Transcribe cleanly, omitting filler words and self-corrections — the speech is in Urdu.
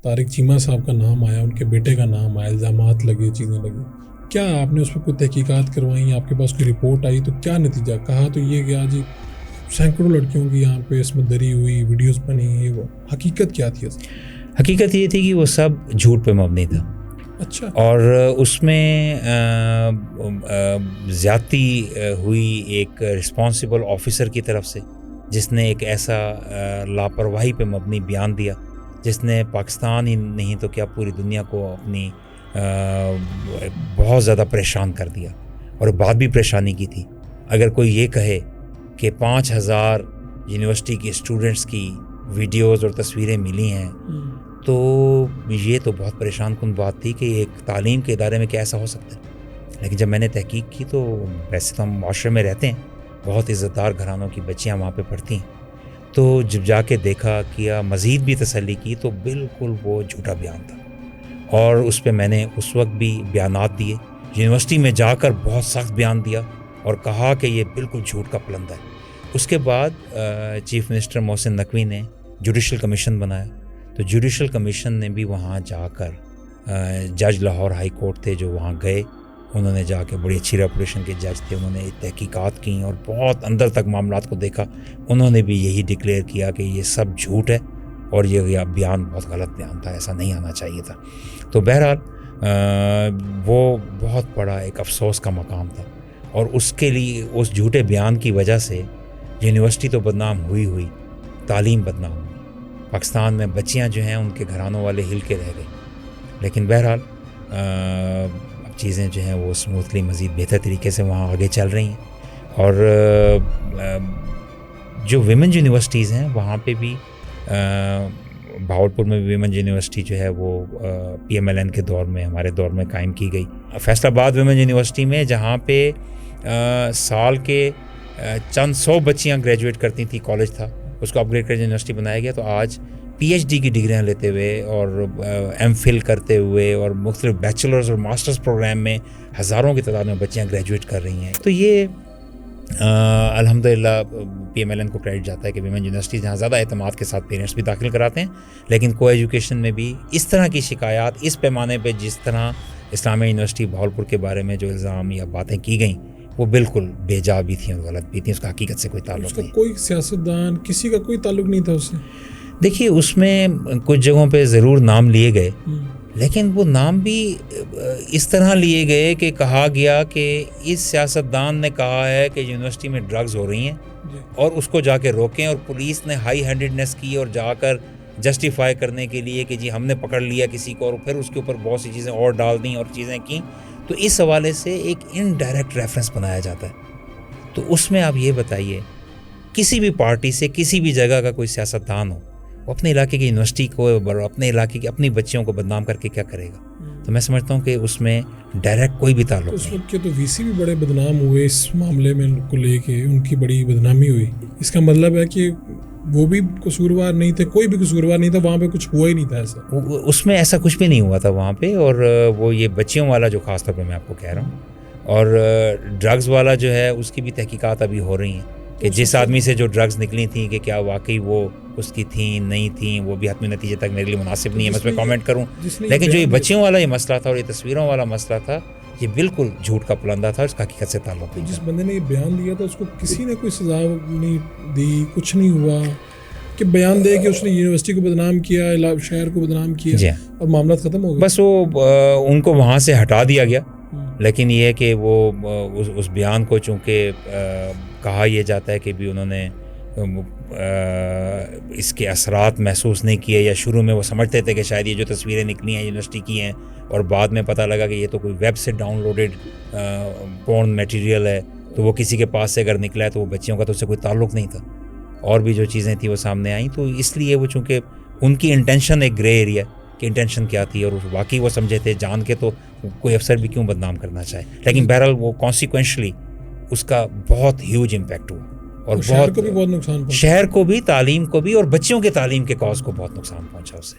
طارق چیمہ صاحب کا نام آیا, ان کے بیٹے کا نام آیا, الزامات لگے, چیزیں لگی. کیا آپ نے اس پہ کوئی تحقیقات کروائیں, آپ کے پاس کوئی رپورٹ آئی تو کیا نتیجہ کہا؟ تو یہ کہ جی سینکڑوں لڑکیوں کی یہاں پہ اس میں دری ہوئی, ویڈیوز بنی, یہ وہ حقیقت کیا تھی؟ حقیقت یہ تھی کہ وہ سب جھوٹ پہ مبنی تھا. اچھا. اور اس میں زیادتی ہوئی ایک رسپانسبل آفیسر کی طرف سے, جس نے ایک ایسا لاپرواہی پہ مبنی بیان دیا جس نے پاکستان ہی نہیں تو کیا پوری دنیا کو اپنی بہت زیادہ پریشان کر دیا. اور بات بھی پریشانی کی تھی. اگر کوئی یہ کہے کہ 5000 یونیورسٹی کے اسٹوڈنٹس کی ویڈیوز اور تصویریں ملی ہیں تو یہ تو بہت پریشان کن بات تھی کہ ایک تعلیم کے ادارے میں کیا ایسا ہو سکتا ہے. لیکن جب میں نے تحقیق کی تو ویسے تو ہم معاشرے میں رہتے ہیں, بہت عزت دار گھرانوں کی بچیاں وہاں پہ پڑھتی ہیں, تو جب جا کے دیکھا کیا مزید بھی تسلی کی تو بالکل وہ جھوٹا بیان تھا. اور اس پہ میں نے اس وقت بھی بیانات دیے, یونیورسٹی میں جا کر بہت سخت بیان دیا اور کہا کہ یہ بالکل جھوٹ کا پلندہ ہے. اس کے بعد چیف منسٹر محسن نقوی نے جوڈیشل کمیشن بنایا, تو جوڈیشل کمیشن نے بھی وہاں جا کر جج لاہور ہائی کورٹ تھے جو وہاں گئے, انہوں نے جا کے بڑی اچھی ریپوٹیشن کے جج تھے, انہوں نے تحقیقات کی اور بہت اندر تک معاملات کو دیکھا. انہوں نے بھی یہی ڈکلیئر کیا کہ یہ سب جھوٹ ہے اور یہ بیان بہت غلط بیان تھا, ایسا نہیں آنا چاہیے تھا. تو بہرحال وہ بہت بڑا ایک افسوس کا مقام تھا, اور اس کے لیے اس جھوٹے بیان کی وجہ سے یونیورسٹی تو بدنام ہوئی, تعلیم بدنام ہوئی. پاکستان میں بچیاں جو ہیں ان کے گھرانوں والے ہل کے رہ گئے. لیکن بہرحال اب چیزیں جو ہیں وہ اسموتھلی مزید بہتر طریقے سے وہاں آگے چل رہی ہیں. اور جو ویمن یونیورسٹیز ہیں وہاں پہ بھی بھاولپور میں ویمن یونیورسٹی جو ہے وہ PMLN کے دور میں, ہمارے دور میں قائم کی گئی. فیصل آباد ویمن یونیورسٹی میں جہاں پہ سال کے چند سو بچیاں گریجویٹ کرتی تھیں, کالج تھا, اس کو اپ گریڈ کر یونیورسٹی بنایا گیا, تو آج PhD کی ڈگریاں لیتے ہوئے اور MPhil کرتے ہوئے اور مختلف بیچلرز اور ماسٹرز پروگرام میں ہزاروں کی تعداد میں بچیاں گریجویٹ کر رہی ہیں. تو یہ الحمدللہ PMLN کو کریڈٹ جاتا ہے کہ ویمن یونیورسٹیز جہاں زیادہ اعتماد کے ساتھ پیرنٹس بھی داخل کراتے ہیں. لیکن کو ایجوکیشن میں بھی اس طرح کی شکایات اس پیمانے پہ جس طرح اسلامیہ یونیورسٹی بھاولپور کے بارے میں جو الزام یا باتیں کی گئیں وہ بالکل بے جا بھی تھیں اور غلط بھی تھیں, اس کا حقیقت سے کوئی تعلق نہیں. کوئی سیاستدان کسی کا کوئی تعلق نہیں تھا اس سے. دیکھیے اس میں کچھ جگہوں پہ ضرور نام لیے گئے, لیکن وہ نام بھی اس طرح لیے گئے کہ کہا گیا کہ اس سیاستدان نے کہا ہے کہ یونیورسٹی میں ڈرگز ہو رہی ہیں اور اس کو جا کے روکیں, اور پولیس نے ہائی ہینڈڈنیس کی اور جا کر جسٹیفائی کرنے کے لیے کہ جی ہم نے پکڑ لیا کسی کو, اور پھر اس کے اوپر بہت سی چیزیں اور ڈال دیں اور چیزیں کیں. تو اس حوالے سے ایک انڈائریکٹ ریفرنس بنایا جاتا ہے. تو اس میں آپ یہ بتائیے کسی بھی پارٹی سے کسی بھی جگہ کا کوئی سیاستدان ہو, وہ اپنے علاقے کی یونیورسٹی کو, اپنے علاقے کی اپنی بچیوں کو بدنام کر کے کیا کرے گا؟ تو میں سمجھتا ہوں کہ اس میں ڈائریکٹ کوئی بھی تعلق نہیں. اس وقت کے تو VC بھی بڑے بدنام ہوئے اس معاملے میں کو لے کے, ان کی بڑی بدنامی ہوئی. اس کا مطلب ہے کہ وہ بھی قصوروار نہیں تھے, کوئی بھی قصوروار نہیں تھا, وہاں پہ کچھ ہوا ہی نہیں تھا ایسا. اس میں ایسا کچھ بھی نہیں ہوا تھا وہاں پہ. اور وہ یہ بچیوں والا جو خاص طور پہ میں آپ کو کہہ رہا ہوں, اور ڈرگز والا جو ہے اس کی بھی تحقیقات ابھی ہو رہی ہیں کہ جس آدمی سے جو ڈرگز نکلی تھیں کہ کیا واقعی وہ اس کی تھیں نہیں تھیں, وہ بھی حتمی نتیجے تک میرے لیے مناسب نہیں ہے میں اس پہ کامنٹ کروں. لیکن جو یہ بچیوں والا یہ مسئلہ تھا اور یہ تصویروں والا مسئلہ تھا, یہ بالکل جھوٹ کا پلندہ تھا, اس کا حقیقت سے تعلق نہیں. جس بندے نے یہ بیان دیا تھا اس کو کسی نے کوئی سزا نہیں دی, کچھ نہیں ہوا کہ بیان دے کہ اس نے یونیورسٹی کو بدنام کیا, شہر کو بدنام کیا اور معاملات ختم ہو گئے. بس وہ ان کو وہاں سے ہٹا دیا گیا. لیکن یہ ہے کہ وہ اس بیان کو چونکہ کہا یہ جاتا ہے کہ بھی انہوں نے اس کے اثرات محسوس نہیں کیے, یا شروع میں وہ سمجھتے تھے کہ شاید یہ جو تصویریں نکلی ہیں یونیورسٹی کی ہیں, اور بعد میں پتہ لگا کہ یہ تو کوئی ویب سے ڈاؤن لوڈڈ پورن میٹیریل ہے, تو وہ کسی کے پاس سے اگر نکلا ہے تو وہ بچیوں کا تو اس سے کوئی تعلق نہیں تھا. اور بھی جو چیزیں تھیں وہ سامنے آئیں, تو اس لیے وہ چونکہ ان کی انٹینشن ایک گرے ایریا کہ انٹینشن کیا تھی, اور واقعی وہ سمجھے تھے جان کے تو کوئی افسر بھی کیوں بدنام کرنا چاہے. لیکن بہرحال وہ کانسیکوینشلی اس کا بہت ہیوج امپیکٹ ہوا, اور شہر کو بھی بہت نقصان پہنچا, شہر کو بھی, تعلیم کو بھی, اور بچیوں کے تعلیم کے کاز کو بہت نقصان پہنچا اس سے.